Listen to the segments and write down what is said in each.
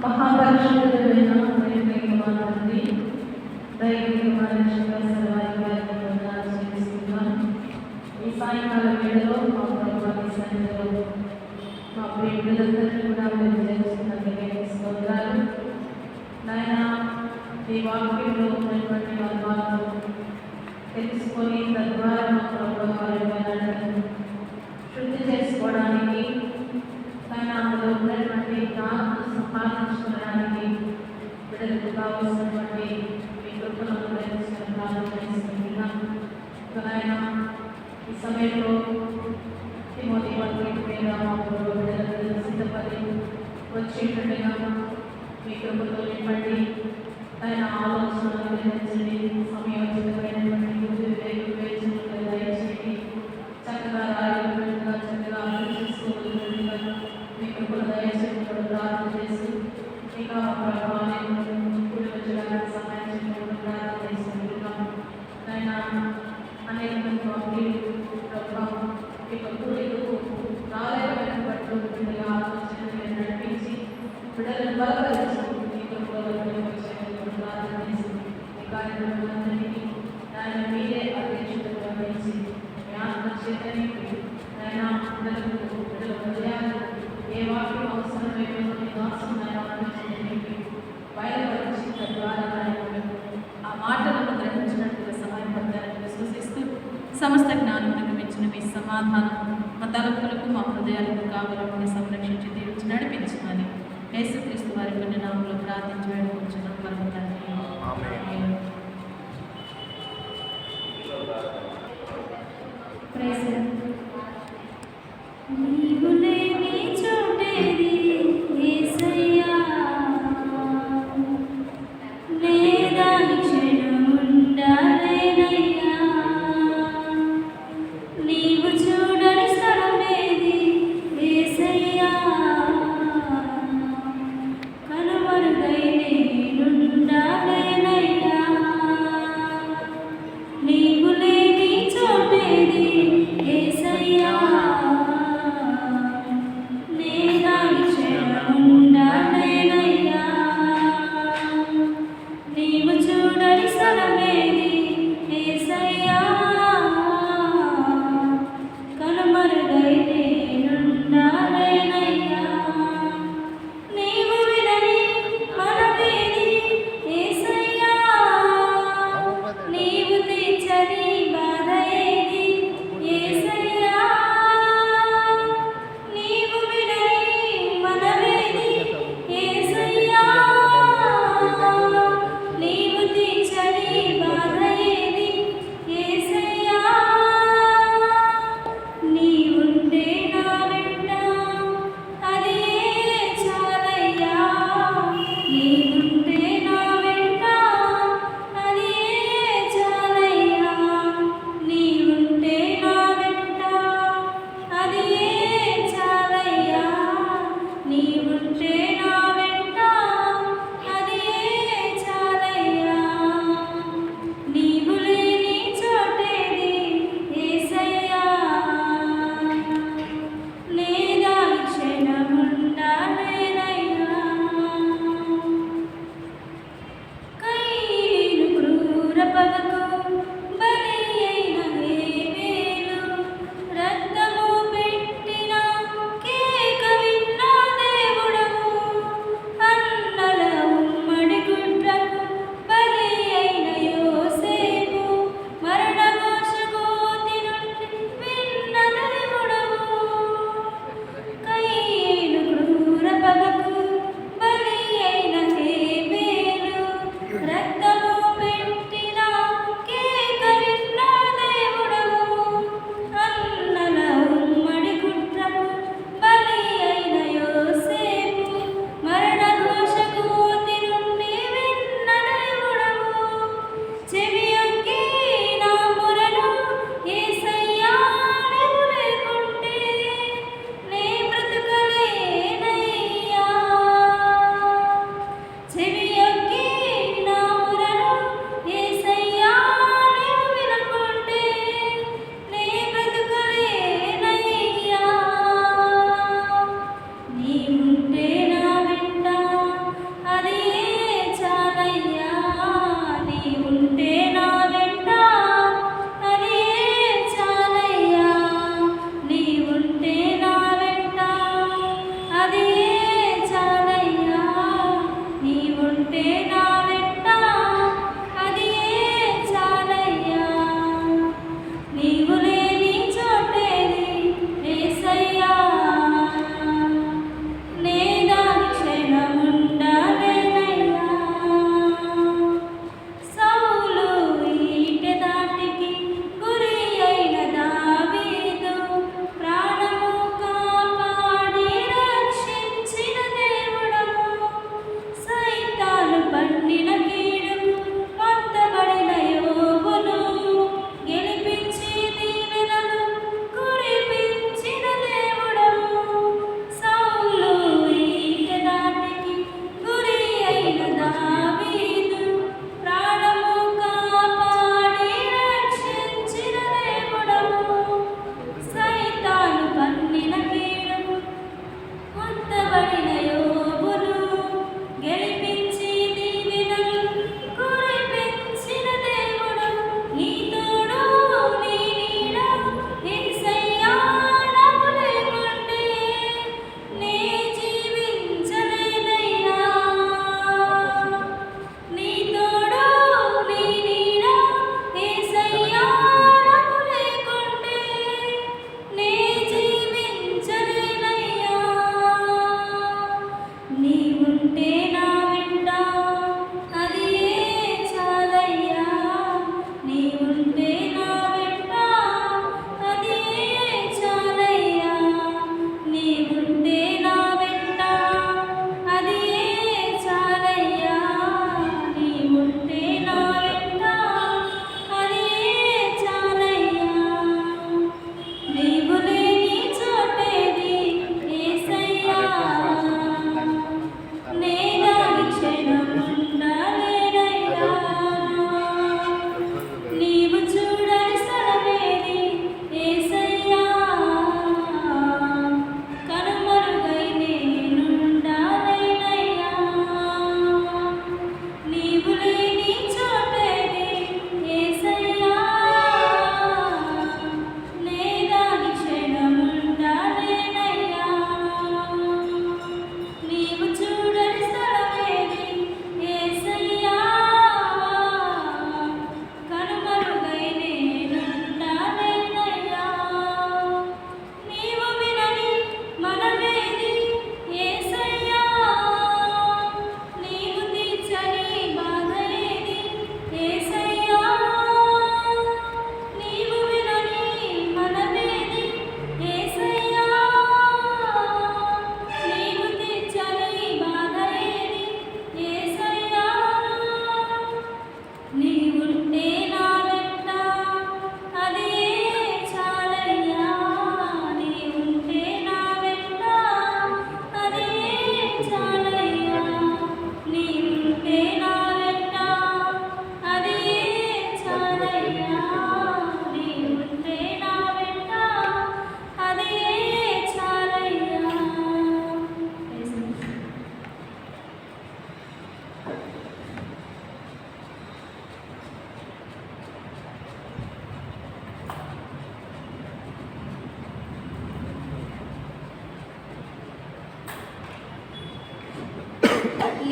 మహాపరిశుద్ధుడైన ప్రేమ తండ్రి, దైవికమైన సర్వాధికారి వందనాలు. ఈ సాయంకాల వేళలో మా ప్రభుత్వ సన్నిధిలో మా ప్రియులందరినీ కూడా మీరు చేస్తున్నట్లుగా స్తోత్రాలు. నాయన ఈ వాక్యంలో ఉన్నటువంటి మర్మాలను తెలుసుకొని తద్వారా మా ప్రభుత్వాలను శుద్ధి చేసుకోవడానికి అందులో ఉన్నటువంటి జ్ఞానం సంపాదించుకోవడానికి బిడ్డలకు కావలసినటువంటి మీ కృపలను ప్రార్థిస్తున్నాం. ఈ సమయంలో తిమోతి మీద మా బిడ్డలను సిద్ధపడి వచ్చేటట్టుగా మీ కృపతో నింపండి. ఆయన ఆలోచనలు గ్రహించండి, సమయోచితమైనటువంటి వివేచనలు దయచేయండి. చక్కగా రాయబడినట్టుగా చక్కగా ఆలోచించుకోగలిగినట్టుగా మీ కృపను దయచేసి ప్రార్థన చేసి ఇంకా కూడి వచ్చడానికి సహాయం చేయడం ప్రార్థన చేసుకుంటున్నాం. ఆయన అనేక మంది ప్రభావం కూడికు రాలేదని పట్టు బిడ్డగా ఆలోచన నడిపించి బిడ్డలను బలపరిచి మీ కృపలో ప్రార్థన చేసి ఈ కార్యక్రమాలన్నిటికీ ఆయన మీరే అధ్యక్షతగా వహించి మీ ఆత్మ చేతని ఆయన బిడ్డలకు బిడ్డల హృదయాలు ఏ వాక్యం అవసరమైన దాసం బయలుపరిచి తద్వారా ఆ మాటలను గ్రహించినట్టుగా సహాయపడతారని విశ్వసిస్తూ సమస్త జ్ఞానం మించిన మీ సమాధానం మా తలపులకు మా హృదయాలకు కావాలని సంరక్షించి తీర్చి నడిపించమని యేసుక్రీస్తు వారి కొన్ని నామంలో ప్రార్థించి వేడుకొంచున్నాం పరమ తండ్రి.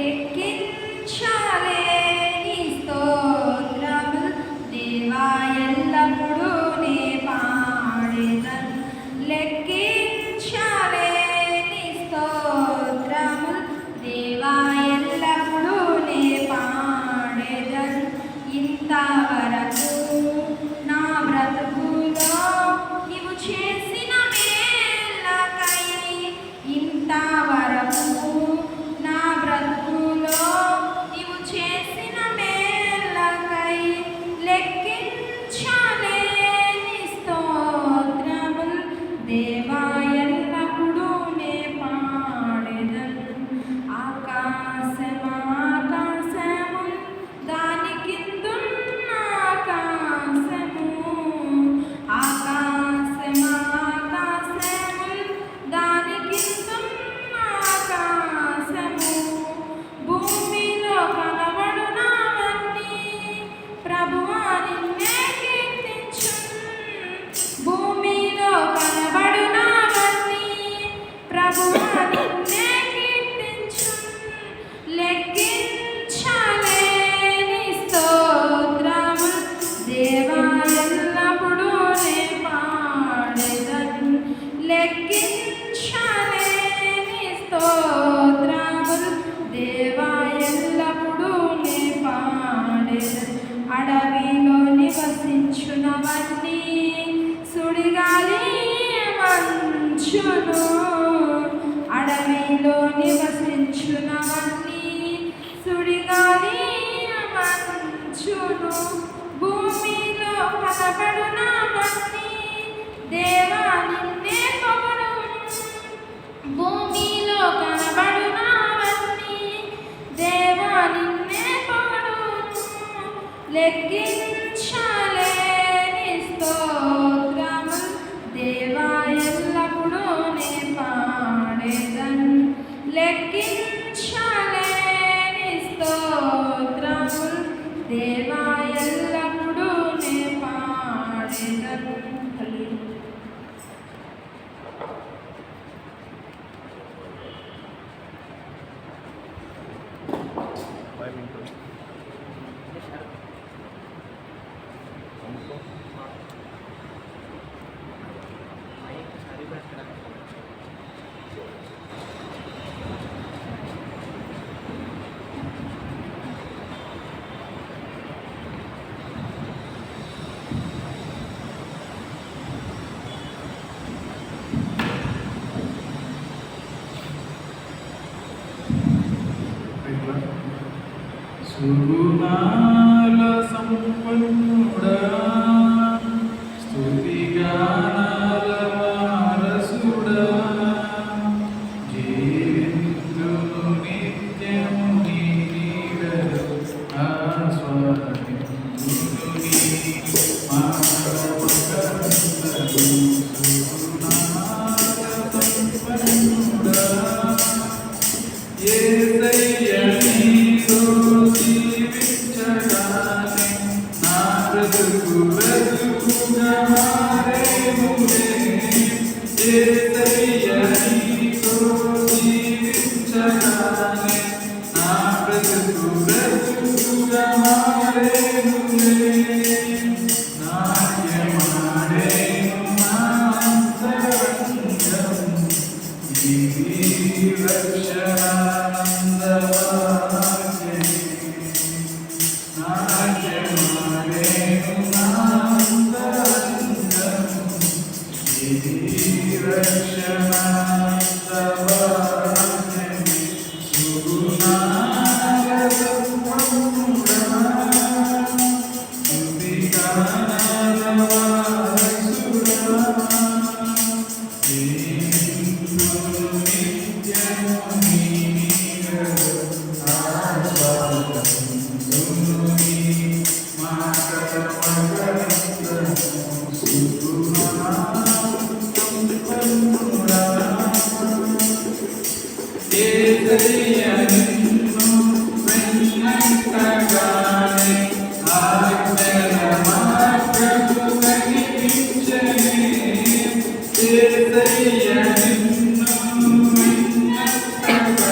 లెక్కించలేని స్తోత్రములు దేవా ఎల్లప్పుడూ నే పాడెదను. లెక్కించలేని స్తోత్రములు దేవా ఎల్లప్పుడూ నే పాడెదను. ఇంతవరకు నా బ్రతుకులో నీవు చేసిన మేలకై, ఇంతవరకు నా బ్రతుకులో నీవు చేసిన మేలకై లెక్కించలేని స్తోత్రములు దేవా ఎల్లప్పుడూ నే పాడెదను. ఆకాశమా ఆకాశము దాని కిందున్న ఆకాశము, ఆకాశమా ఆకాశము దాని కిందున్న ఆకాశము, భూమిలో కనబడునవన్నీ ప్రభువా నిన్నే కీర్తించును. భూమిలో కనబడునవన్నీ ప్రభువా నిన్నే కీర్తించును. లెక్కించలేని స్తోత్రములు దేవా ఎల్లప్పుడూ నే పాడెదను. లెక్కించలేని స్తోత్రములు దేవా ఎల్లప్పుడూ నే పాడెదను. అడవిలో నివసించునవన్నీ సుడిగాలి మంచును, అడవిలో నివసించునవన్నీ సుడిగాలి మంచును, భూమిలో కనబడునవన్నీ దేవా నిన్నే పొగడును. భూమిలో కనబడునవన్నీ దేవా నిన్నే పొగడును. లెక్కించలేని స్తోత్రములు దేవా ఎల్లప్పుడూ నే పాడెదను. లెక్కించలేని స్తోత్రములు దేవా ఎల్లప్పుడూ నే పాడెదను. సుగుణాల సంపన్నుడా, స్తుతిగానాల వారసుడా, జీవింతును నిత్యము నీ నీడలో ఆస్వాదింతును నీ మానవకరుణను. సుగుణాల సంపన్నుడా, యేసయ్య నీతో జీవించగానే నా బ్రతుకు బ్రతుకుగా మారేనులే. యేసయ్య నీతో జీవించగానే నా బ్రతుకు బ్రతుకుగా మారేనులే. నాట్యమాడేను నా అంతరంగం నీ రక్షణానందవాక్యమే. నాట్యమాడేను నా అంతరంగం నీ రక్షణానందవాక్యమే. సుగుణాల సంపన్నుడా, స్తుతిగానాల వారసుడా, జీవింతును నిత్యము నీ నీడలో ఆస్వాదింతును నీ మాటలమగంధము. సుగుణాల సంపన్నుడా, యేసయ్య నిన్ను వెన్నట్టగానే ఆజ్ఞల మార్గము కనిపించనే. యేసయ్య నిన్ను వెన్నట్టగానే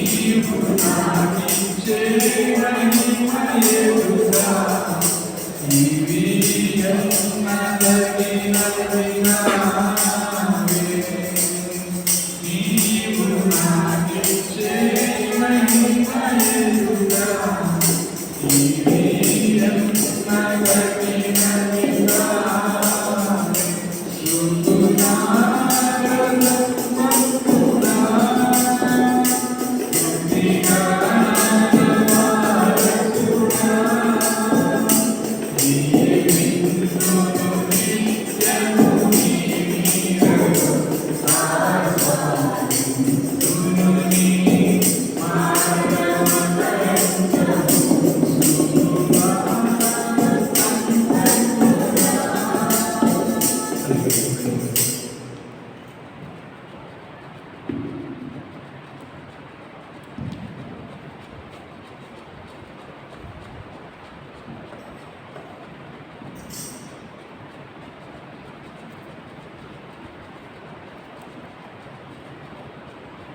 నీవు నాకిచ్చే మహిమయేసుగా ఇవి ఎన్నదగినవిగావే నీవు నాకిచ్చే మహిమయేసుగా ఇవి ఎన్నదగినవిగావే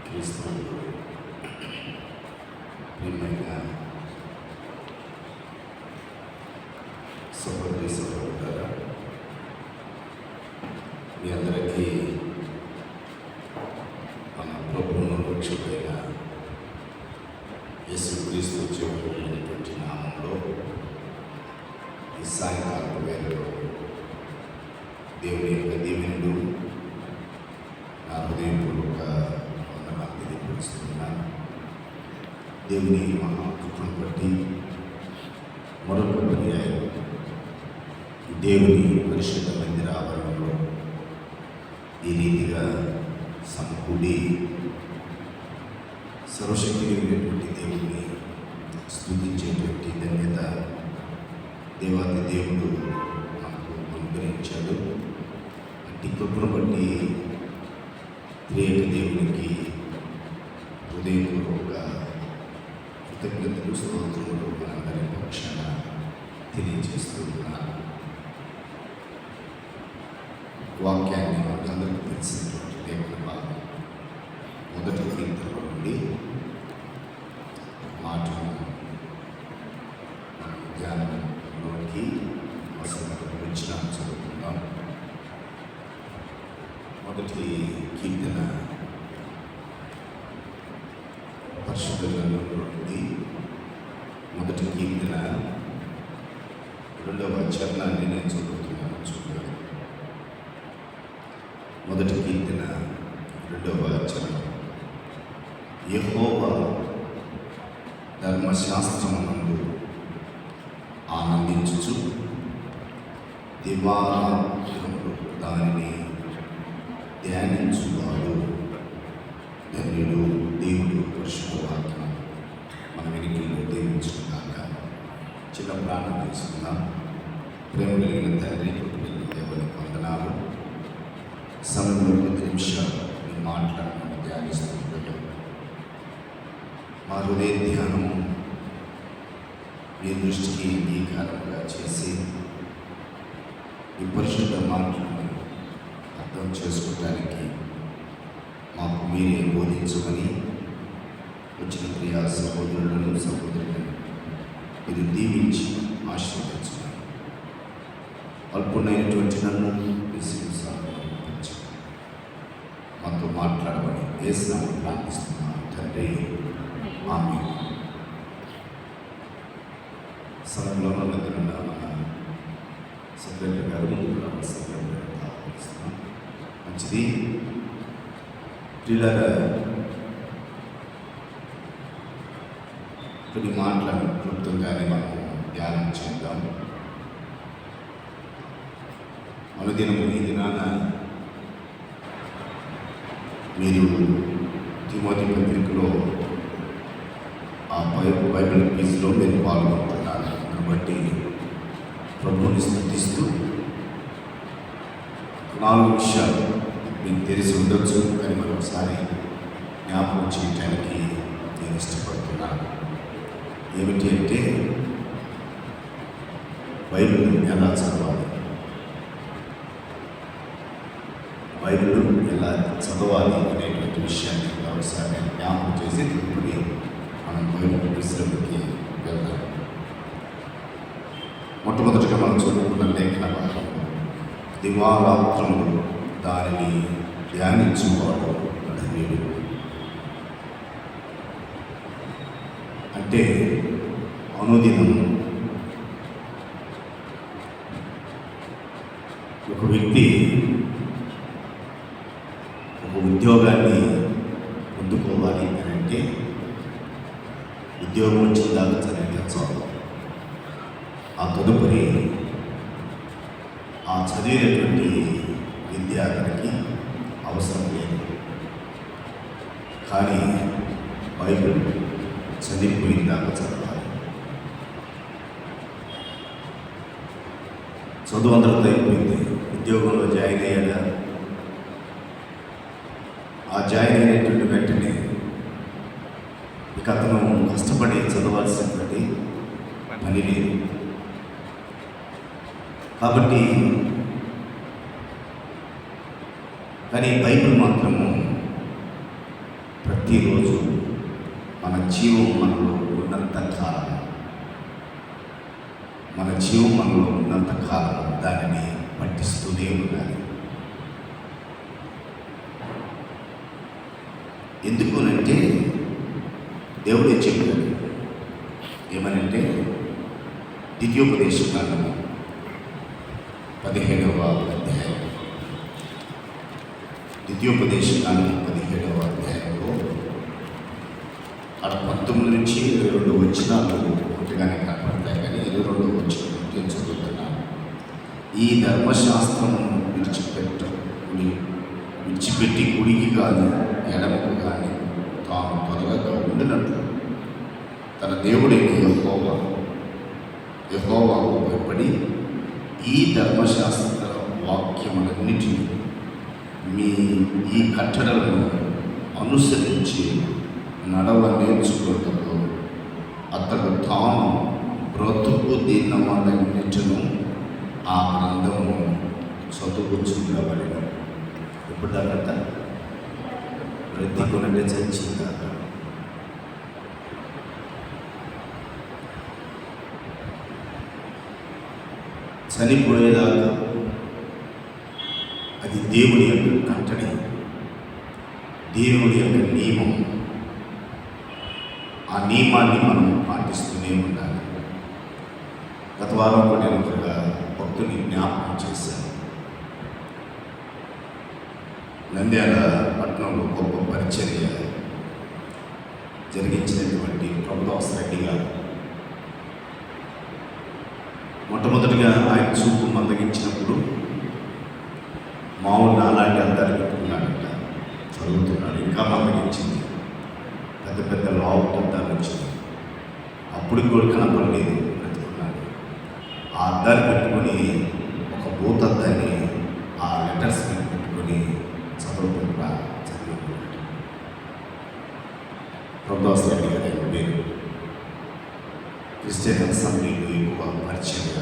క్రీస్తునందు ప్రియమైన సహోదరి సహోదరులారా, మీ అందరికీ మన ప్రభువును రక్షకుడైన యేసుక్రీస్తు జీవమైనటువంటి నామంలో ఈ సాయంకాలపు వేళలో దేవుని యొక్క దీవెనలు నా హృదయపూర్వక వందనాలు తెలియపరుస్తున్నాను. దేవుని మహాకృపను బట్టి మరొక పర్యాయం దేవుని పరిశుద్ధ మందిర ఆవరణలో ఈ రీతిగా సమకూడి సర్వశక్తి కలిగినటువంటి దేవుని స్తుతించేటువంటి ధన్యత దేవాది దేవుడు నాకు అనుగ్రహించాడు. అట్టి కృపను బట్టి త్రియేక దేవునికి హృదయపూర్వక కృతజ్ఞతలు స్తోత్రములు మనందరి పక్షాన తెలియజేస్తూ ఉన్నాను. వాక్యాన్ని మనకందరికీ తెలిసినటువంటి లేఖన భాగం మొదటి కీర్తనలో నుండి మాటను ధ్యానంలోకి వచ్చిన చదువుకుందాం. మొదటి కీర్తన పరిశుద్ధ గ్రంథంలో నుండి మొదటి కీర్తన 2వ చరణాన్ని నేను చదువుతున్నాను. చూడండి, మొదటి కీర్తన 2వ చరణం. యెహోవా ధర్మశాస్త్రమునందు ఆనందించుచు దివారాత్రములు దానిని ధ్యానించువాడు ధన్యుడు. దేవుడు పరిశుద్ధ వాక్యం మన వెనుకల్లో దీవించుకున్నాక చిన్న ప్రార్థన చేసుకుందాం. ప్రేమ కలిగిన తండ్రి, కృపగలిగిన దేవునికి వందనాలు. సమయంలో 10 నిమిషాలు మీ మాట్లాడమని ధ్యానిస్తుండగా మా హృదయ ధ్యానము మీ దృష్టికి అంగీకారంగా చేసి ఈ పరిశుద్ధ మాటలను అర్థం చేసుకోవడానికి మాకు మీరే బోధించమని వచ్చిన ప్రియా సహోదరులను సహోదరులను మీరు దీవించి ఆశీర్వదించమని అల్పునైనటువంటి నన్ను మాతో మాట్లాడమని యేసునామములో ప్రార్థిస్తున్నాను తండ్రి, ఆమేన్. స్థలంలో మన సెక్రటరీ గారు ఆహ్వానిస్తున్నాం. మంచిది పిల్లల కొన్ని మాటలను క్లుప్తంగానే మనం ధ్యానం చేద్దాం. అనుదినము ఈ దినాన మీరు తిమోతి పత్రికలో ఆ బైబిల్ క్విజ్లో మీరు పాల్గొంటున్నారు కాబట్టి ప్రభువుని స్తుతిస్తూ 4 విషయాలు మీకు తెలిసి ఉండొచ్చు, కానీ మరొకసారి జ్ఞాపకం చేయటానికి నేను ఇష్టపడుతున్నాను. ఏమిటి అంటే బైబిల్ ఎలా చదవాలి, బైబిల్ ఎలా చదవాలి అనేటువంటి విషయాన్ని మరోసారి నేను జ్ఞాపకం చేసి తదుపరి మనం బైబిల్ విశ్రాంతికి వెళ్దాం. మొట్టమొదటిగా మనం చదువుకున్న లేఖన భాగం, దివారాత్రములు దానిని ధ్యానించువాడు ధన్యుడు. అంటే అనుదినం ఒక వ్యక్తి ఒక ఉద్యోగాన్ని పొందుకోవాలి అని అంటే ఉద్యోగం వచ్చిన దాకా చదివితే చాలు. ఆ తదుపరి ఆ చదివినటువంటి విద్య అతనికి అవసరం లేదు. కానీ బైబిల్ చదివిపోయిన దాకా చదవాలి. చదువు అందరితో అయిపోయింది, ఉద్యోగంలో జాయిన్ అయ్యాడా, ఆ జాయిన్ అయినటువంటి వెంటనే ఇక అతను కష్టపడి చదవాల్సినటువంటి పని లేదు. కాబట్టి కానీ బైబిల్ మాత్రము ప్రతిరోజు మన జీవం మనలో ఉన్నంత కాలం, మన జీవం మనలో ఉన్నంత కాలం దానిని పఠిస్తూనే ఉండాలి. ఎందుకునంటే దేవుడే చెప్పాడు. ఏమనంటే ద్వితీయోపదేశకాండము 17వ అధ్యాయం, ద్వితీయోపదేశకాండము 17వ అధ్యాయంలో అక్కడ 19 నుంచి 22 వచనాలు ఒకటిగానే కనపడతాయి. కానీ 22 వచనం నేను చదువుతున్నాను. ఈ ధర్మశాస్త్రము విడిచిపెట్టి కుడికి కానీ ఎడమకు కానీ తాను త్వరగా ఉండినట్లు తన దేవుడైన యెహోవాకు భయపడి ఈ ధర్మశాస్త్ర వాక్యములన్నిటినీ ఈ కట్టడలను అనుసరించి నడవ నేర్చుకోవటంలో అతడు తాను బ్రతుకు దీన్నమన్నిటిను ఆ గ్రంథము చదువుచుండవలెను. ఇప్పుడు దాకా బ్రతికునంటే చచ్చిందా? చనిపోయేదాకా అది దేవుని యొక్క కట్టడి, దేవుని యొక్క నియమం. ఆ నియమాన్ని మనం పాటిస్తూనే ఉండాలి. గత వారం కూడా నేను ఒక భక్తుని జ్ఞాపకం చేశాను. నంద్యాల పట్టణంలో గొప్ప పరిచర్య జరిగించినటువంటి ప్రభుదాస్ రెడ్డి గారు మొట్టమొదటిగా ఆయన చూపు మందగించినప్పుడు మామూలు అలాంటి అద్దాలు పెట్టుకున్నాడంట, చదువుతున్నాడు. ఇంకా మందగించింది, పెద్ద పెద్ద లావు అద్దాలు వచ్చింది. అప్పుడు కూడా కనపడలేదు, పెట్టుకున్నాడు. ఆ అద్దాలు పెట్టుకొని ఒక భూత అద్దాన్ని ఆ లెటర్స్ మీద పెట్టుకొని చదువుకుంటా చదివిపోయాడు. ప్రభుదాస్ రెడ్డి గారి పేరు. క్రిస్టియన్ అసెంబ్లీలో ఎక్కువ పరిచయంగా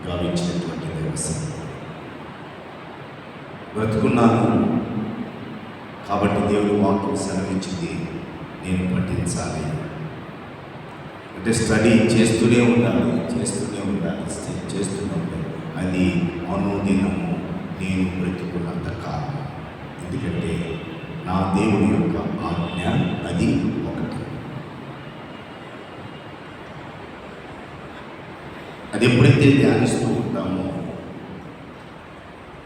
గావించినటువంటి దేవస్థానం. బ్రతుకున్నాను కాబట్టి దేవుడు వాక్యం సెలవించింది, నేను పఠించాలి అంటే స్టడీ చేస్తూనే ఉండాలి. అది అనుదినము నేను బ్రతుకున్నంత కాలం. ఎందుకంటే నా దేవుని యొక్క ఆజ్ఞ అది ఒకటి. అది ఎప్పుడైతే ధ్యానిస్తూ ఉంటామో,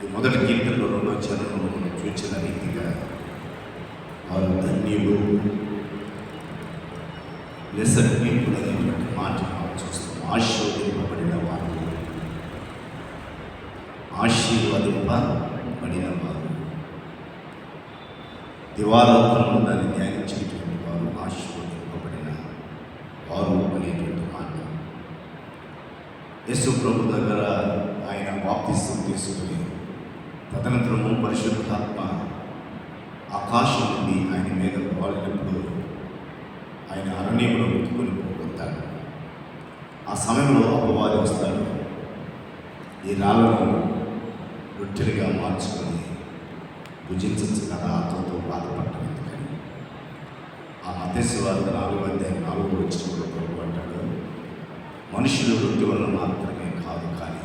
ఈ మొదటి కీర్తనలో 2వ చరణంలో మనం చూసిన రీతిగా వారు ధన్యులు, లెసన్ పీపుల్ అనేటువంటి మాట మనం చూస్తాం. ఆశీర్వదింపబడిన వారు, దివారాత్రంలో దాన్ని ధ్యానించేటువంటి వారు ఆశీర్వదింపబడిన వారు అనేటువంటి మాట. యేసు ప్రభు దగ్గర ఆయన బాప్తిసం తీసుకుని తదనంతరము పరిశుద్ధాత్మ ఆకాశం నుండి ఆయన మీద వాడినప్పుడు ఆయన అరణ్యంలో వెతుకుని పోతాడు. ఆ సమయంలో అపవాది వస్తాడు, ఈ రాళ్ళను రొట్టెలుగా మార్చుకొని భుజించచ్చు కదా ఆత్మతో బాధపడటం ఎందుకని. ఆ మత్తయి సువార్త 4:4 వచ్చినప్పుడు ప్రభు అంటాడు, మనుషులు రొట్టె వలన మాత్రమే కాదు కానీ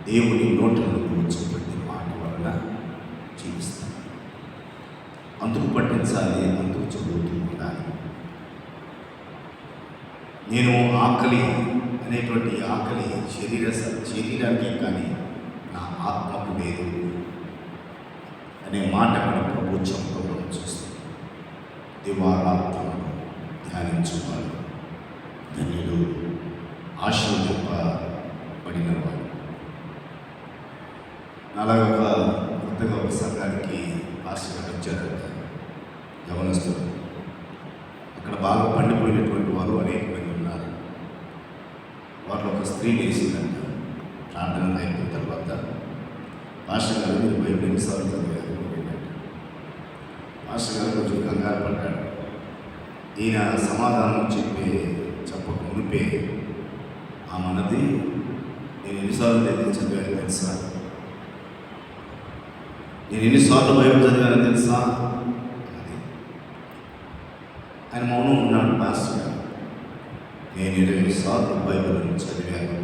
దేవుని నోటి నుండి వచ్చే ప్రతి మాట వలన జీవిస్తాం. అందుకు పట్టించాలి, అందుకు చదువుతూ ఉండాలి. నేను ఆకలి అనేటువంటి ఆకలి శరీరానికి కానీ నా ఆత్మకు లేదు అనే మాట అక్కడ ప్రభు చెప్తూ చూస్తాం. దివారాత్మను ధ్యానించువారు ధన్యులు, ఆశీర్వదింపబడిన వారు. అలాగా కొత్తగా ఒక సంఘానికి ఆశీర్వదించారంట యవనస్తులు. అక్కడ బాగా పండిపోయినటువంటి వారు అనేక మంది ఉన్నారు. వారిలో ఒక స్త్రీ లేచిందంట. ప్రార్థన అయిపోయిన తర్వాత పాస్టర్ గారు మీరు బైబిల్ ఎన్నిసార్లు చదివారు అన్నట్టు. పాస్టర్ గారు కొంచెం కంగారు పడ్డాడు. ఈయన సమాధానం చెప్పక మునిపే ఆ మనది నేను ఎన్నిసార్లు చదివాను తెలుసా, నేను ఎన్నిసార్లు బైబిల్ చదివానో తెలుసా అది. ఆయన మౌనం ఉన్నాడు. పాస్టర్ గారు నేను 20 సార్లు బైబిల్ చదివాను.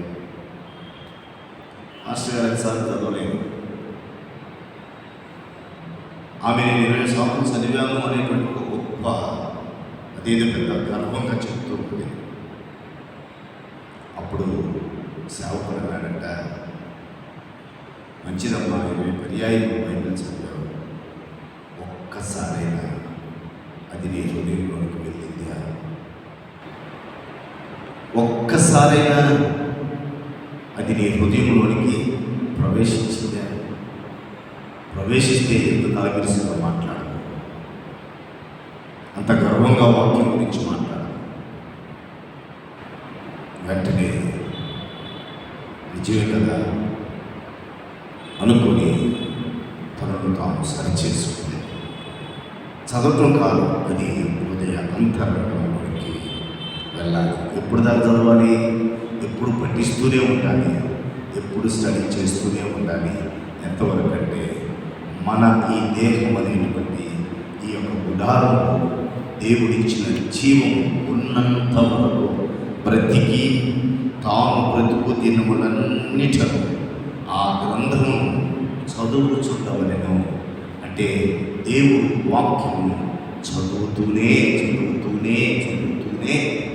పాస్టర్ గారు 5 సార్లు చదవలేదు. ఆమె నేను 20 సార్లు చదివాను అనేటువంటి ఒక గొప్ప అదేదో పెద్ద గర్వంగా చెప్తూ ఉంది. అప్పుడు సేవకుడు అన్నాడంట, మంచిదమ్మా 20 పర్యాయం బైబిల్ చదివావు, ఒక్కసారైనా అది నీ హృదయంలోనికి వెళ్ళిందా? ఒక్కసారైనా అది నీ హృదయంలోనికి ప్రవేశించిందా? ప్రవేశిస్తే ఎంత తలగిరిసిగా మాట్లాడు, అంత గర్వంగా వాక్యం గురించి మాట్లాడు. వెంటనే నిజమే కదా అనుకొని తనను తాను సరిచేసుకుంది. చదవటం కాదు, అది హృదయ అంతరంగంలోనికి వెళ్ళాలి. ఎప్పుడు దాకా చదవాలి? ఎప్పుడు పఠిస్తూనే ఉండాలి, ఎప్పుడు స్టడీ చేస్తూనే ఉండాలి. ఎంతవరకు అంటే మన ఈ దేహం అనేటువంటి ఈ యొక్క గుడారంలో దేవుడిచ్చిన జీవం ఉన్నంత వరకు బ్రతికి తాను బ్రతుకు దినములన్నిటను ఆ గ్రంథము చదువుచుండవలెను. అంటే దేవుడు వాక్యము చదువుతూనే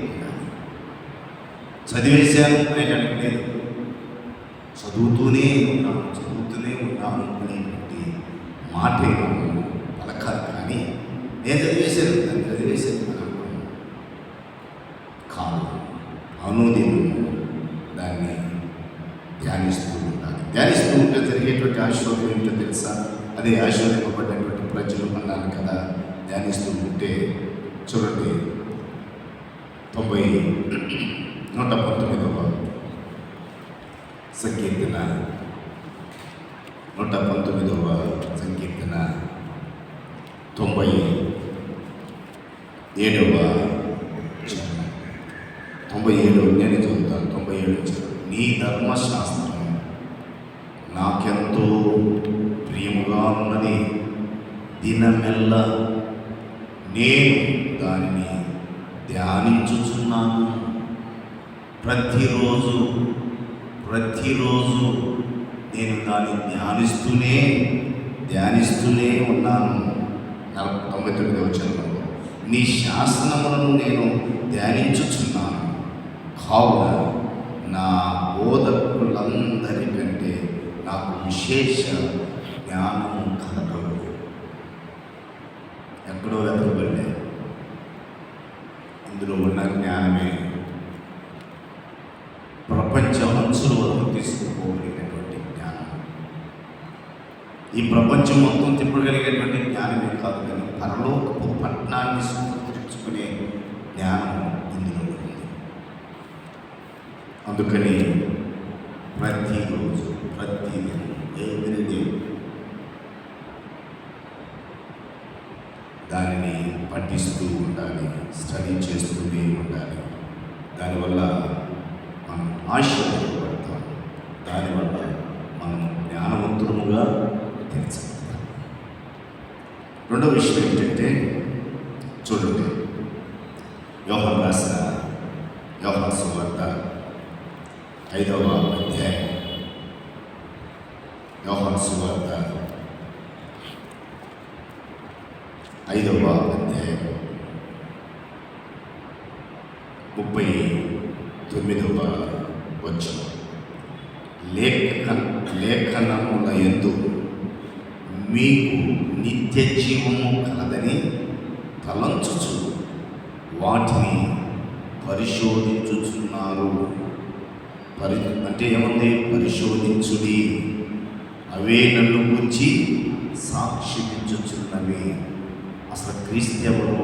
ఉండాలి. చదివేశాను అనేటువంటి లేదు, చదువుతూనే ఉన్నాను అనేటువంటి మాట పలకాలి. కానీ నేను చదివేశాను కాదు, అనుదినం దాన్ని ధ్యానిస్తూ ఉండాలి. ధ్యానిస్తూ ఉంటే జరిగేటువంటి ఆశీర్వాదం ఏంటో తెలుసా? అదే ఆశీర్వదింపబడినటువంటి ప్రజలు అన్నాను కదా. ధ్యానిస్తూ ఉంటే చూడండి, 119వ సంకీర్తన 119వ సంకీర్తన 97వ 97 నేను చదువుతాను. 97 నీ ధర్మశాస్త్రం నాకెంతో ప్రియముగా ఉన్నది, దినమెల్ల నేను దానిని ధ్యానించుచున్నాను. ప్రతిరోజు నేను దాన్ని ధ్యానిస్తూనే ఉన్నాను. 99వ వచనంలో నీ శాసనములను నేను ధ్యానించుచున్నాను, కావున నా బోధకులందరికంటే నాకు విశేష జ్ఞానము కలగదు. ఎక్కడో వెతకబడ్డే ఇందులో ఉన్న జ్ఞానమే ప్రపంచ అంచుల వరకు తీసుకుపోగలిగినటువంటి జ్ఞానం. ఈ ప్రపంచం మొత్తం తిప్పగలిగేటువంటి జ్ఞానమే కాదు, కానీ పరలోకపు పట్టణాన్ని స్వీకరించుకునే జ్ఞానం ఇందులో ఉంది. అందుకని ప్రతిరోజు ప్రతిదినం ఎవ్రీడే దానిని పఠిస్తూ ఉండాలి, స్టడీ చేస్తూనే ఉండాలి. దానివల్ల మనం ఆశీర్వదింపబడతాం, దానివల్ల మనం జ్ఞానవంతులుగా తీర్చబడతాం. రెండో విషయం ఏంటంటే చూడండి, యోహాను రాసిన యోహాను సువార్త 5వ అధ్యాయం. యోహాను సువార్త 5వ అధ్యాయం 39వ వచనం. లేఖనముల యందు మీకు నిత్య జీవము కలదని తలంచుచు వాటిని పరిశోధించుచున్నారు. అంటే ఏముంది? పరిశోధించుడి, అవే నన్ను గురించి సాక్షించుచున్నవి. అసలు క్రీస్తు ఎవరు?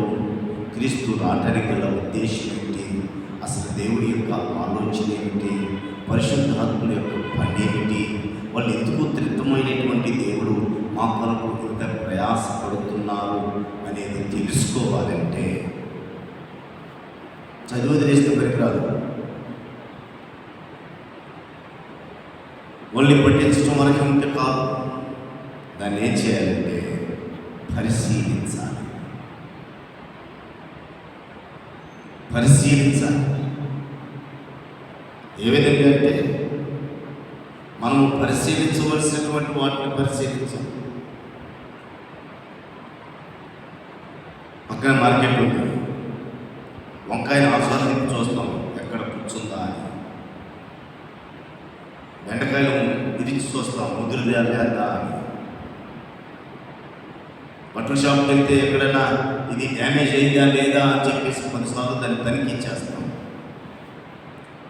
క్రీస్తు రావడానికి గల ఉద్దేశం ఏమిటి? అసలు దేవుడి యొక్క ఆలోచన ఏమిటి? పరిశుద్ధాత్ముల యొక్క పని ఏమిటి? వాళ్ళు ఎందుకు ఉత్తరితమైనటువంటి దేవుడు మా కొరకు ఇంత ప్రయాసపడుతున్నారు అనేది తెలుసుకోవాలంటే చదువు తెలిస్తే పనికిరాదు. వాళ్ళని పట్టించడం వరకు ఉంటే కాదు. దాన్ని ఏం చేయాలంటే పరిశీలించాలి. ఏ విధంగా అంటే మనము పరిశీలించవలసినటువంటి వాటిని పరిశీలించాలి. పక్కన మార్కెట్ ఉంది, వంకాయని ఆస్వాదించి చూస్తాం ఎక్కడ కూర్చుందా అని. బెండకాయలు విరిచి చూస్తాం ముదురుదా లేదా అని. బట్టల షాప్కి వెళ్తే ఎక్కడైనా ఇది డ్యామేజ్ అయిందా లేదా అని చెప్పేసి కొన్నిసార్లు దాన్ని తనిఖీ చేస్తాం.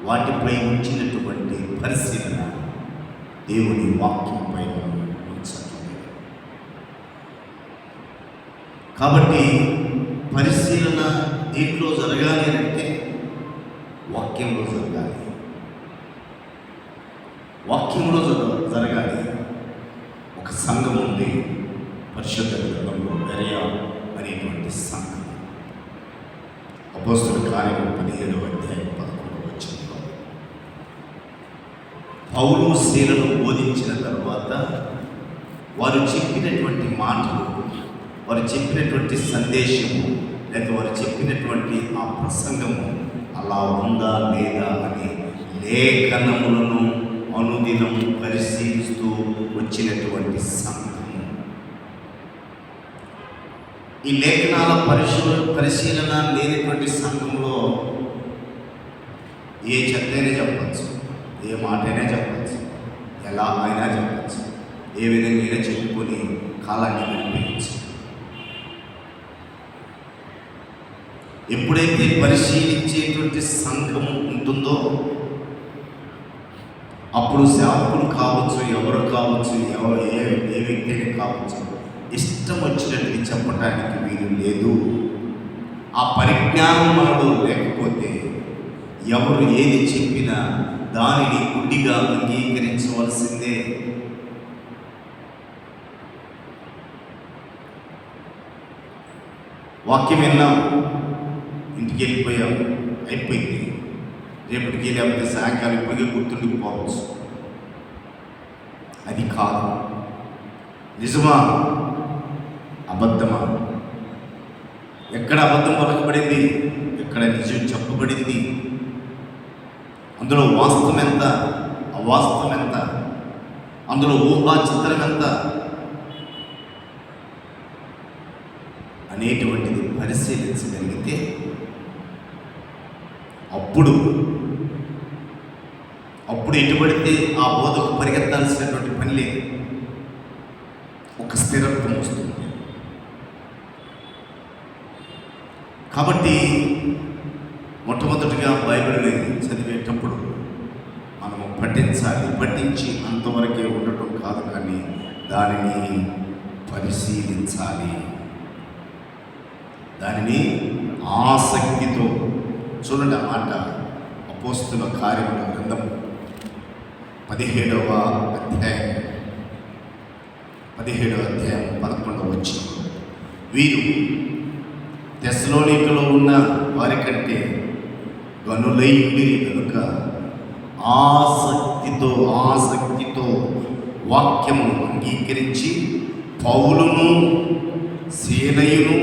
వాటిపై ఉంచినటువంటి పరిశీలన దేవుని వాక్యం పైన ఉంచండి. కాబట్టి పరిశీలన దీంట్లో జరగాలి అంటే వాక్యంలో జరగాలి. ఒక సంఘం ఉంది, పరిశుద్ధ గ్రంథంలో బెరయా అనేటువంటి సంఘం. అపోస్తలుల కార్యములు 17వ అధ్యాయం 11వ వచనంలో పౌలు శీలను బోధించిన తర్వాత వారు చెప్పినటువంటి మాటలు, వారు చెప్పినటువంటి సందేశము, లేక వారు చెప్పినటువంటి ఆ ప్రసంగము అలా ఉందా లేదా అని లేఖనములను అనుదినం పరిశీలిస్తూ వచ్చినటువంటి సంఘము. ఈ లేఖనాల పరిశీలన లేనటువంటి సంఘంలో ఏ చెత్తైనా చెప్పచ్చు, ఏ మాట అయినా చెప్పచ్చు, ఎలా అయినా చెప్పచ్చు, ఏ విధంగా అయినా చెప్పుకొని కాలాన్ని గడిపించచ్చు. ఎప్పుడైతే పరిశీలించేటువంటి సంఘము ఉంటుందో అప్పుడు సేవకులు కావచ్చు, ఎవరు కావచ్చు, ఏ వ్యక్తి అయినా కావచ్చు, ఇష్టం వచ్చినట్టు చెప్పడానికి వీలు లేదు. ఆ పరిజ్ఞానం మనలో లేకపోతే ఎవరు ఏది చెప్పినా దానిని గుడ్డిగా అంగీకరించవలసిందే. వాక్యం విన్నాం, ఇంటికి వెళ్ళిపోయాం, అయిపోయింది. రేపటికి లేకపోతే సాయంకాలం ఇప్పటికే గుర్తుండిపోవచ్చు. అది కాదు. నిజమా అబద్ధమా? ఎక్కడ అబద్ధం పలకబడింది, ఎక్కడ నిజం చెప్పబడింది, అందులో వాస్తవం ఎంత, అవాస్తవం ఎంత, అందులో ఊహా చిత్రం ఎంత అనేటువంటిది పరిశీలించగలిగితే అప్పుడు ఎటుపడితే ఆ బోధకు పరిగెత్తాల్సినటువంటి పని లేదు. ఒక స్థిరత్వం వస్తుంది. కాబట్టి మొట్టమొదటిగా బైబిల్ని చదివేటప్పుడు మనము పఠించి అంతవరకే ఉండటం కాదు, కానీ దానిని పరిశీలించాలి. దానిని ఆసక్తితో చూడండి. ఆ మాట అపోస్తలుల కార్యముల గ్రంథం 17వ అధ్యాయం 11వ వచనం. వీరు తెస్సలోనికలో ఉన్న వారి కంటే గనులై ఉండిరి కనుక ఆసక్తితో వాక్యమును అంగీకరించి పౌలును సేనయును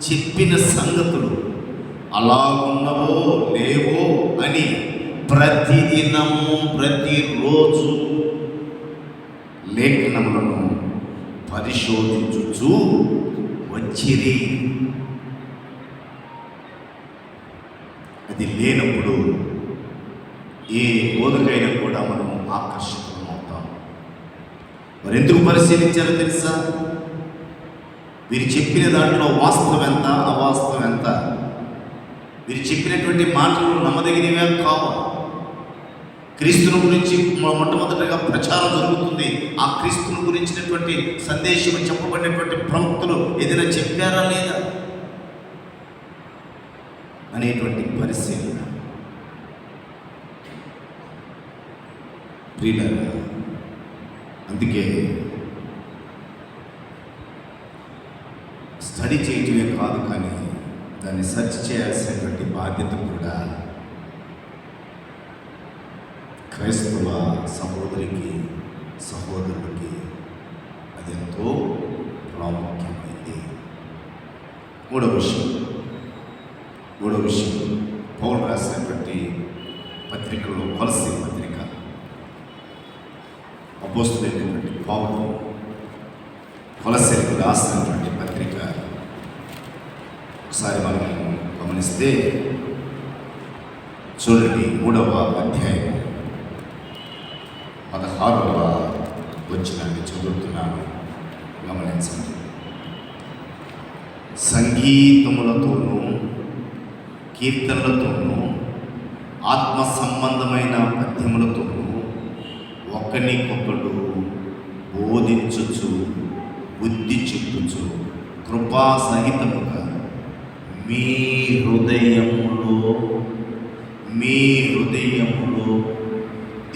చెప్పిన సంగతులు అలాగున్నవో లేవో అని ప్రతిదినము ప్రతిరోజు లేఖనములను పరిశోధించుచు వచ్చిరి. అది లేనప్పుడు ఏ బోధకైనా కూడా మనం ఆకర్షితం అవుతాం. మరి ఎందుకు పరిశీలించారో తెలుసా? వీరు చెప్పిన దాంట్లో వాస్తవం ఎంత, అవాస్తవం ఎంత, వీరు చెప్పినటువంటి మాటలు నమ్మదగినవే కావా? క్రీస్తుని గురించి మొట్టమొదటిగా ప్రచారం జరుగుతుంది. ఆ క్రీస్తుని గురించినటువంటి సందేశం చెప్పబడినటువంటి ప్రవక్తలు ఏదైనా చెప్పారా లేదా అనేటువంటి పరిశీలన. ప్రియులారా, అందుకే స్టడీ చేయటమే కాదు, కానీ దాన్ని సెర్చ్ చేయాల్సినటువంటి బాధ్యత కూడా క్రైస్తవ సహోదరికి సహోదరులకి అది ఎంతో ప్రాముఖ్యమైంది. మూడవ విషయం పౌలు రాసినటువంటి పత్రికలో కొలస్సీ పత్రిక, అపోస్తలుడైనటువంటి పౌలు కొలస్సీలకు రాసినటువంటి పత్రిక ఒకసారి మనం గమనిస్తే చూడండి, 3వ అధ్యాయం 16వ వచనాన్ని చదువుతున్నాను, గమనించండి. సంగీతములతోనూ కీర్తనలతోనూ ఆత్మ సంబంధమైన పద్యములతోనూ ఒకరికొకడు బోధించుచు బుద్ధి చెప్పుచు కృపా సహితముగా మీ హృదయములో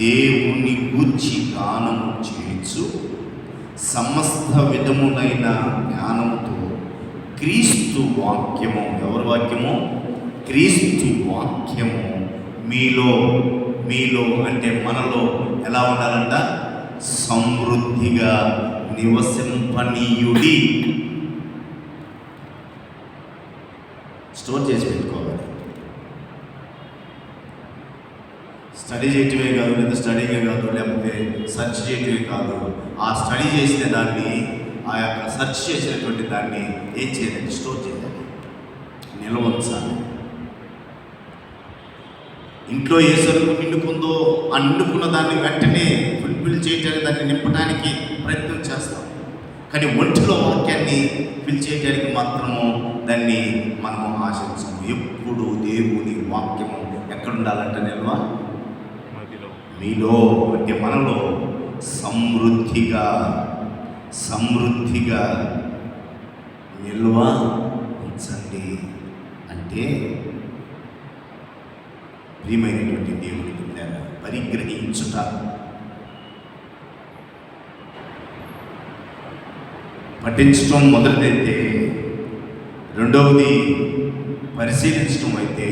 దేవుని గూర్చి గానము చేయొచ్చు సమస్త విధములైన జ్ఞానముతో క్రీస్తు వాక్యము, ఎవరి వాక్యము? క్రీస్తు వాక్యము మీలో అంటే మనలో ఎలా ఉండాలంట? సమృద్ధిగా నివసింపనీయుడి. స్టోర్ చేసి పెట్టుకోవాలి. స్టడీ చేయటమే కాదు, లేదా స్టడీగా కాదు, లేకపోతే సెర్చ్ చేయటమే కాదు. ఆ స్టడీ చేసిన దాన్ని, ఆ యొక్క సెర్చ్ చేసినటువంటి దాన్ని ఏం చేయాలి? స్టోర్ చేయాలి, నిల్వ ఉంచాలి. ఇంట్లో ఏ సరుకు నిండుకుందో ఆ నిండుకున్న దాన్ని వెంటనే ఫుల్ఫిల్ చేయడానికి, దాన్ని నింపడానికి ప్రయత్నం చేస్తాం. కానీ ఒంటిలో వాక్యాన్ని ఫిల్ చేయడానికి మాత్రము దాన్ని మనము ఆశించాము. ఎప్పుడు దేవుని వాక్యము ఎక్కడ ఉండాలంటే నిల్వ మీలో, అంటే మనలో సమృద్ధిగా నిల్వ ఉంచండి. అంటే ప్రియమైనటువంటి దేవుని బిడ్డలారా, పరిగ్రహించుట, పఠించటం మొదటిదైతే, రెండవది పరిశీలించటం అయితే,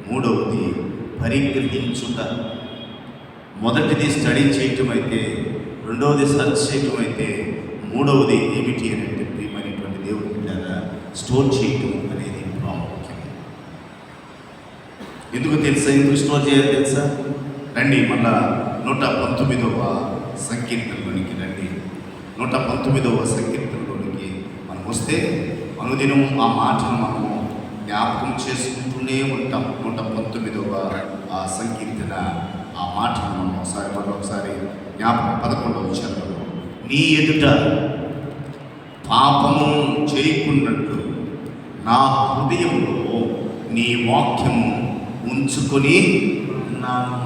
మూడవది పరిగ్రహించుట. మొదటిది స్టడీ చేయటం అయితే, రెండవది సెర్చ్ చేయటం అయితే, మూడవది ఏమిటి అంటే ప్రియమైనటువంటి దేవుని బిడ్డలారా, స్టోర్ చేయటం అనేది ప్రాముఖ్యం. ఎందుకు తెలుసా? ఎందుకు స్టోర్ చేయాలి తెలుసా? రండి, మళ్ళా 119వ సంకీర్తనలోనికి రండి. 119వ సంకీర్తనలోనికి మనం వస్తే అనుదినం ఆ మాటను మనము జ్ఞాపకం చేసుకుంటూనే ఉంటాం. 119వ సంకీర్తన ఆ మాటను మనం మరొకసారి జ్ఞాపకం. 11వ వచనంలో, నీ ఎదుట పాపము చేయకున్నట్లు నా హృదయంలో నీ వాక్యము ఉంచుకొని ఉన్నాను.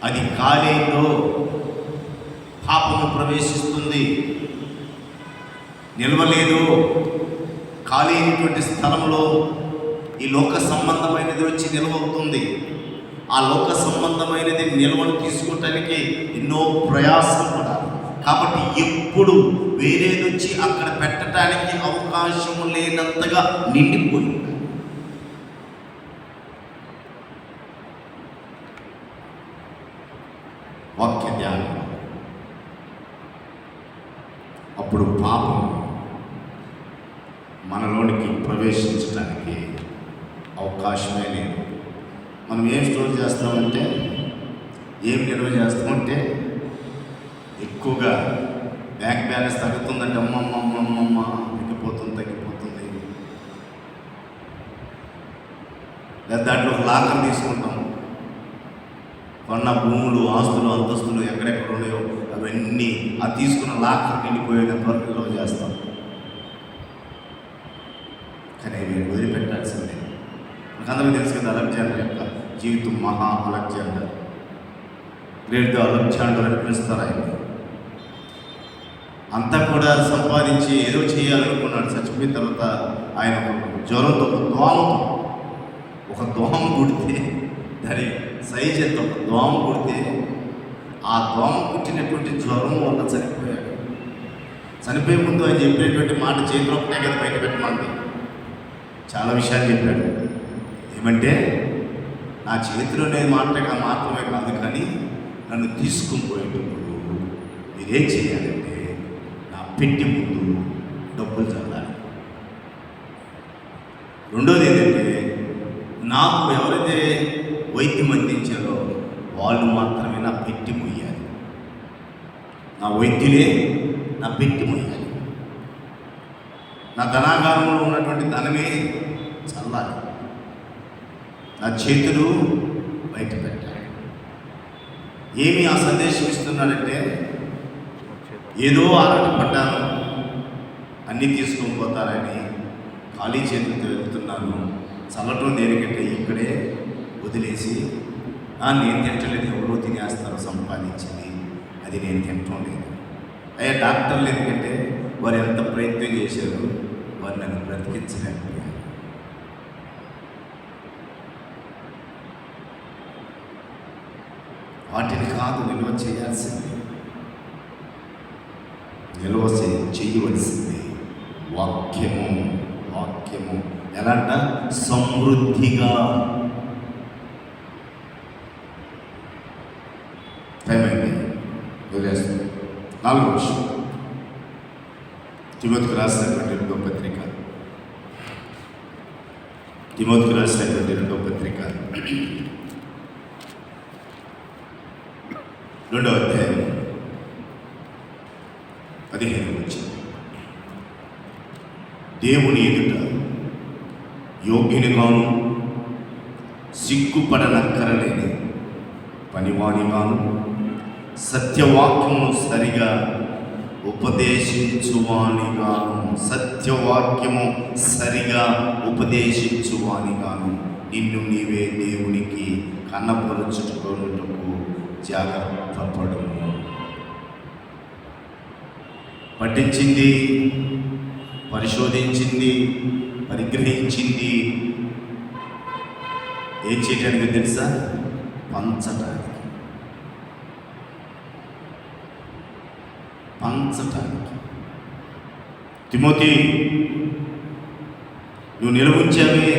అది కాలేలో పాపము ప్రవేశిస్తుంది, నిల్వలేదు. ఖాళీ అయినటువంటి స్థలంలో ఈ లోక సంబంధమైనది వచ్చి నిల్వవుతుంది. ఆ లోక సంబంధమైనది నిల్వను తీసుకోవటానికి ఎన్నో ప్రయాసం పడాలి. కాబట్టి ఎప్పుడు వేరేది వచ్చి అక్కడ పెట్టడానికి అవకాశం లేనంతగా నిండిపోయింది. వాక్య ధ్యానం అప్పుడు పాపం మనలోనికి ప్రవేశించడానికి అవకాశమే లేదు. మనం ఏం స్టోర్ చేస్తామంటే, ఏం నిల్వ చేస్తామంటే, ఎక్కువగా బ్యాంక్ బ్యాలెన్స్ తగ్గుతుందంటే అమ్మమ్మ తగ్గిపోతుంది. లేదా దాంట్లో ఒక లాకర్ తీసుకుంటాం. కొన్న భూములు, ఆస్తులు, అంతస్తులు ఎక్కడెక్కడ ఉన్నాయో అవన్నీ ఆ తీసుకున్న లాకర్ నిండిపోయేంత వరకు నిల్వ చేస్తాం. కానీ వీళ్ళు వదిలిపెట్టాల్సిందే. మనకందరికీ తెలుసు కదా, అలెగ్జాండర్ యొక్క జీవితం మహా అలెగ్జాండర్, గ్రేట్ అలెగ్జాండర్ అని పిలుస్తారు ఆయన. అంతా కూడా సంపాదించి ఏదో చేయాలనుకున్నాడు. చచ్చిపోయిన తర్వాత ఆయన జ్వరంతో ఒక దోమ కుడితే దాని సైజ్ ఎంత, ఒక దోమ కుడితే ఆ దోమ కుట్టినటువంటి జ్వరం వల్ల చనిపోయాడు. చనిపోయే ముందు ఆయన చెప్పినటువంటి మాట చేతిలో ఒకటే కదా బయట పెట్టమంది. చాలా విషయాలు చెప్పాడు. ఏమంటే, నా చేతిలోనే మాటగా మాత్రమే కాదు, కానీ నన్ను తీసుకుని పోయేటప్పుడు మీరేం చేయాలంటే నా పెట్టి ముందు డబ్బులు చల్లాలి. రెండోది ఏంటంటే, నాకు ఎవరైతే వైద్యం అందించారో వాళ్ళు మాత్రమే నా పెట్టి మొయ్యాలి. నా వైద్యులే నా పెట్టి మొయ్యాలి. నా ధనాగారంలో ఉన్నటువంటి ధనమే చల్లాలి. నా చేతులు బయట పెట్టాలి. ఏమి ఆ సందేశం ఇస్తున్నాడంటే, ఏదో ఆరాటపడ్డాను, అన్నీ తీసుకొని పోతారని ఖాళీ చేతులతో వెళ్తున్నాను. చల్లటం దేనికంటే ఇక్కడే వదిలేసి నేను తింటలేదు, ఎవరో తినేస్తారు సంపాదించింది, అది నేను తింటం లేదు. అయ్యా డాక్టర్లు ఎందుకంటే వారు ఎంత ప్రయత్నం చేశారు, వారు నన్ను బ్రతికించలేకపోయారు. వాటిని కాదు నిల్వ చేయాల్సింది, నిల్వ చేయవలసింది వాక్యము. ఎలాంట సమృద్ధిగా. టైం అయింది, వదిలేస్తుంది. 4వ విషయం, తిమోతికి రాసినటువంటి 2వ పత్రిక 2వ అధ్యాయం 15వ వచనం. దేవుని ఎదుట యోగ్యునిగాను సిగ్గుపడనక్కరలేని పనివానిగాను సత్యవాక్యమును సరిగా ఉపదేశించువానిగాను నిన్ను నీవే దేవునికి కనపరుచుటకు జాగ్రత్త పడుము. పఠించింది, పరిశోధించింది, పరిగ్రహించింది ఏం చేయటానికి తెలుసా? పంచటానికి. తిమోతి, నువ్వు నిలవుంచావే,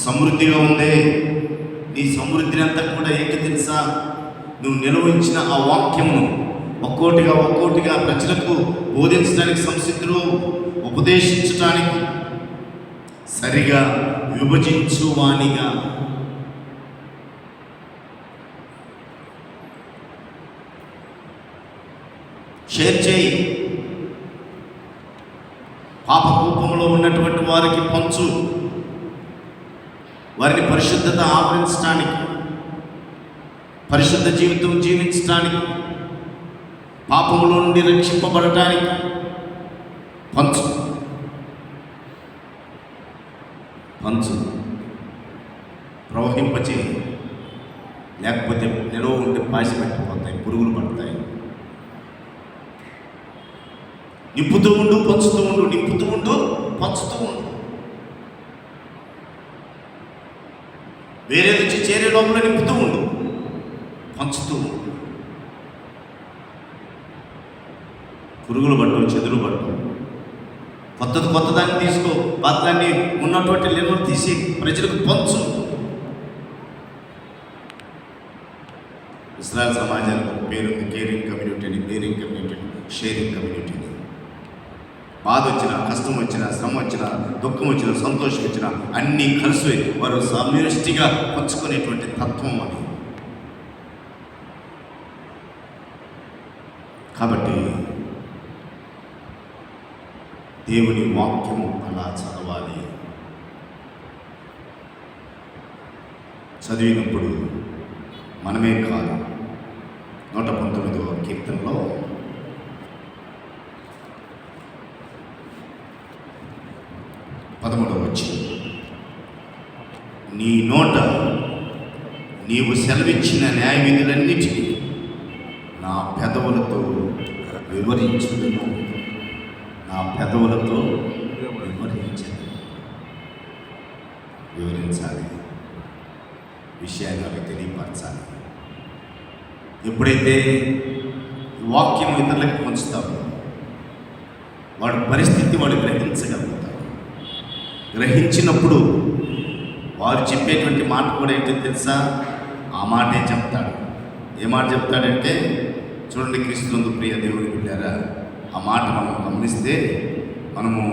సమృద్ధిగా ఉంది. నీ సమృద్ధిని అంతా కూడా ఏంటి తెలుసా? నువ్వు నిలవుంచిన ఆ వాక్యమును ఒక్కోటిగా ప్రజలకు బోధించడానికి సంసిద్ధులు, ఉపదేశించడానికి సరిగా విభజించువానిగా. షేర్ చేయి. పాపకూపంలో ఉన్నటువంటి వారికి పంచు. వారిని పరిశుద్ధత ఆవరించడానికి, పరిశుద్ధ జీవితం జీవించడానికి, పాపములో నుండి రక్షింపబడటానికి పంచు. ప్రవహింపచేయి. లేకపోతే నిలవ ఉంటే పాసి పెట్టిపోతాయి, పురుగులు పడతాయి. నింపుతూ ఉండు, పంచుతూ ఉండు. వేరే నుంచి చేరే లోపల నింపుతూ ఉండు, పంచుతూ ఉండు. పురుగులు పట్టవు, చెదులు పట్టవు. కొత్తదాన్ని తీసుకో, పాతదాన్ని ఉన్నటువంటి నిల్వలు తీసి ప్రజలకు పంచు. ఇస్రాయల్ సమాజానికి ఒక పేరుంది, కేరింగ్ కమ్యూనిటీ, షేరింగ్ కమ్యూనిటీ. బాధ వచ్చినా, కష్టం వచ్చినా, శ్రమ వచ్చినా, దుఃఖం వచ్చినా, సంతోషం వచ్చినా అన్నీ కలిసి వారు సమిష్టిగా పంచుకునేటువంటి తత్వం అని. కాబట్టి దేవుని వాక్యము అలా చదవాలి. చదివినప్పుడు మనమే కాదు, 119వ కీర్తనలో వచ్చి నీ నోట నీవు సెలవిచ్చిన న్యాయ విధులన్నిటినీ నా పెదవులతో వివరించుదును, నా పెదవులతో వివరించాలి, విషయాన్ని అవి తెలియపరచాలి. ఎప్పుడైతే వాక్యం ఇతరులకు పంచుతామో వాడి పరిస్థితి వాడు గ్రహించగలుగుతాడు. గ్రహించినప్పుడు వారు చెప్పేటువంటి మాట కూడా ఏంటో తెలుసా? ఆ మాటే చెప్తాడు. ఏ మాట చెప్తాడంటే, చూడండి క్రీస్తునందు ప్రియ దేవుని బిడ్డారా, ఆ మాట మనం గమనిస్తే మనము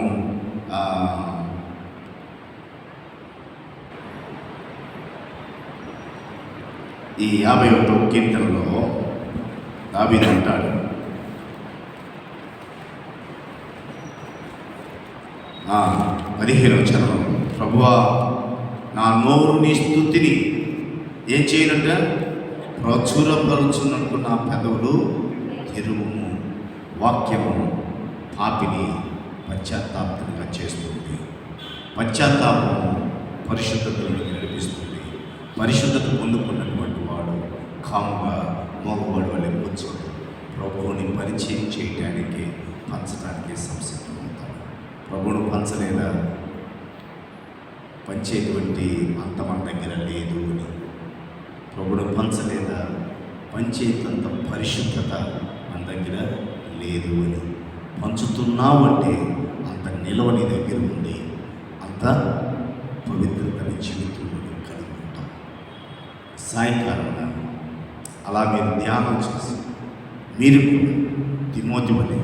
ఈ 51వ కీర్తనలో దావీదు అంటాడు, 15వ వచనం, ప్రభువా నా నోరు నీ స్తుతిని ఏం చేయనంట ప్రచురపరుచున్నట్టు నా పెదవులు తెరువుము. వాక్యము పాపిని పశ్చాత్తాపంగా చేస్తుంది. పశ్చాత్తాపము పరిశుద్ధతను నడిపిస్తుంది. పరిశుద్ధత పొందుకున్నటువంటి వాడు కాముగా మోగవాడు వల్ల కూర్చోడు. ప్రభువుని పరిచయం చేయటానికి పంచడానికి సంసిద్ధమవుతాడు. ప్రభువును పంచలేదా? పంచేటువంటి అంత మన దగ్గర లేదు అని. ప్రభువును పంచలేదా? పంచేతంత పరిశుద్ధత మన దగ్గర లేదు అని. పంచుతున్నావు అంటే అంత నిలవ నీ దగ్గర ఉంది, అంత పవిత్రతని జీవితంలో కలిగి ఉంటాం. సాయంకాలం అలా మీరు ధ్యానం చేసి మీరు తిమోతి వలె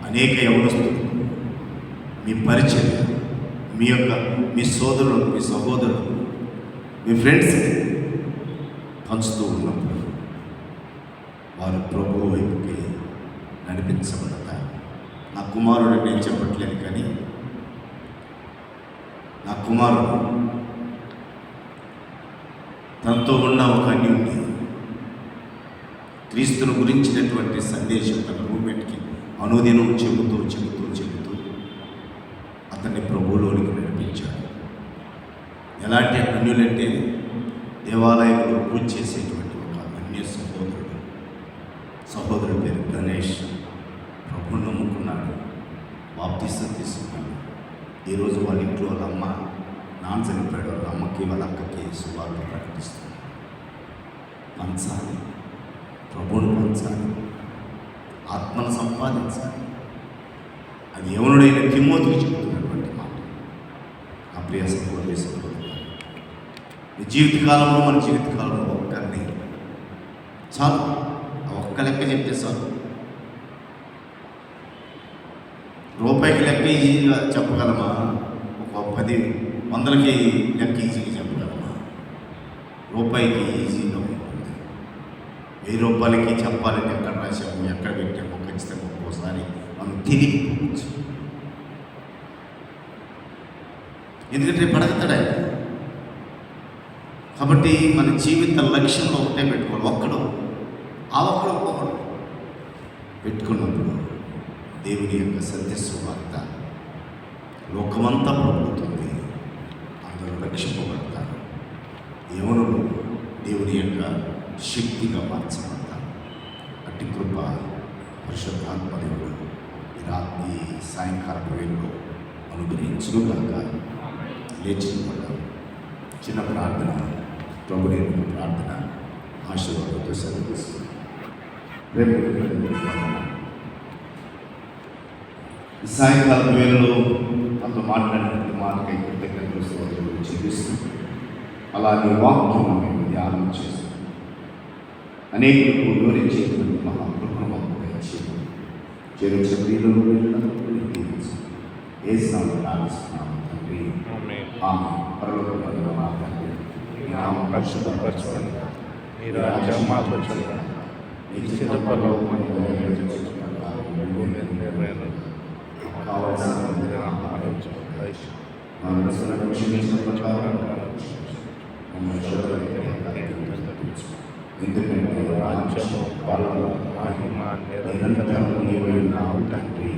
అనేక యవనస్తులు మీ పరిచయం, మీ సోదరులు, మీ సహోదరులు, మీ ఫ్రెండ్స్ పంచుతూ ఉన్నప్పుడు వారు ప్రభువు వైపుకి నడిపించబడతారు. నా కుమారుడు నేను చెప్పట్లేదు, కానీ నా కుమారుడు తనతో ఉన్న ఒక అన్యుణ్ణి క్రీస్తును గురించినటువంటి సందేశం తన రూమ్మేట్కి అనుదినం చెబుతూ అతన్ని ప్రభువులోనికి నడిపించాడు. ఎలాంటి అన్యులంటే దేవాలయంలో పూజ చేసేటువంటి ఒక అన్య సహోదరుడు పేరు గణేష్. ప్రభువును నమ్ముకున్నాడు, బాప్తిసం తీసుకున్నాడు. ఈరోజు వాళ్ళ ఇంట్లో వాళ్ళ అమ్మ నాన్న చనిపోయాడు, వాళ్ళ అమ్మకి వాళ్ళ అక్కకి సువార్త ప్రకటిస్తుంది. పంచాలి, ప్రభువును పంచాలి, ఆత్మను సంపాదించాలి. అది యవనుడైన తిమోతికి చెబుతున్నటువంటి మాట. నా ప్రియ సహోదరి సహోదరులు, మీ జీవితకాలంలో మన జీవితకాలంలో ఒక్కరిని చాలు, ఒక్క లెక్క చెప్తే చాలు. రూపాయికి లెక్క ఈజీగా చెప్పగలమా? ఒక 10 వందలకి లెక్క ఈజీగా చెప్పగలమా? రూపాయికి ఈజీగా ఉంటుంది. 1000 రూపాయలకి చెప్పాలంటే ఎక్కడ రాసాము, ఎక్కడ పెట్టాము ఖచ్చితంగా ఒక్కోసారి మనం తెలియకపోవచ్చు. ఎందుకంటే పడగతాడు ఆయన. కాబట్టి మన జీవిత లక్ష్యంలో ఒకటే పెట్టుకోవాలి. ఒక్కడు పెట్టుకున్నప్పుడు దేవుని యొక్క సత్య సువార్త లోకమంతా ప్రభుత్వం, అందరూ రక్షింపబడతారు. యవనులు దేవుని యొక్క శక్తిగా మార్చబడతారు. అట్టి కృప పరిశుద్ధాత్మదేవుడు ఈ సాయంకాల వేళలో అనుగ్రహించుగాక. లేచిన చిన్న ప్రార్థన, ప్రభు నేను ప్రార్థన ఆశీర్వాదంతో సెలవుస్తుంది. ఈ సాయంకాల వేళలో మనతో మాట్లాడినటువంటి మాటకై కృతజ్ఞతలు స్తోత్రాలు చెల్లిస్తూ అలాగే వాక్యం మేము ధ్యానం చేస్తాం. అనేకులకు వివరించేటువంటి మహాకృపను మాకు చేరు యేసునామములో ప్రార్థిస్తున్నాము తండ్రి. ఆమేన్. పరలోకమందున్న మా తండ్రి, నీ నామం పరిశుద్ధపరచబడని, నీ రాజ్యం మాకు వచ్చును, నీ చిత్తం పరలోకమందు నెరవేర్చబడును. భూమి మీద నెరవేరును. కావలసిన ఆహారం మా మనసులను క్షమించిన ప్రకారం మమ్మల్ని శోధనలోకి తప్పించు. ఎందుకంటే రాజ్యము, బలము, మహిమ నిరంతరం నీవై ఉన్నావు తండ్రి.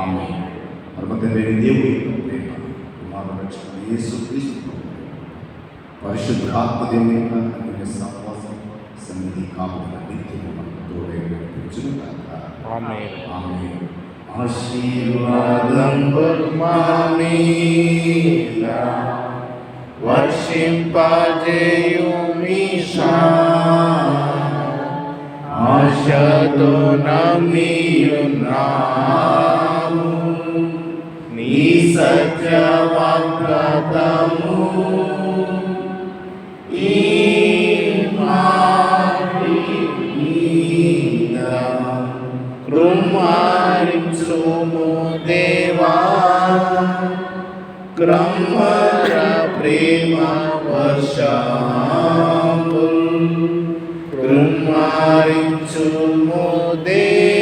ఆమేన్. పరమతండ్రి దేవుని యొక్క ప్రేమ, కుమారుని రక్షకుడు యేసుక్రీస్తు కృప, పరిశుద్ధాత్మ దేవుని యొక్క అన్యోన్య సహవాసం, సన్నిధి కాపుదల నిత్యము మనకు తోడై నడిపించును గాక. ఆమేన్. ఆమేన్. ఆశీర్వాదం మా మీద వర్షింపజేయుమీశా, ఆశతో నమ్మియున్నాము నీ సత్య వాగ్దానము. ఈ మాటి మీద కృమారించుము దేవా, క్రమర ప్రేమ వర్షము కృమారించుము దేవా.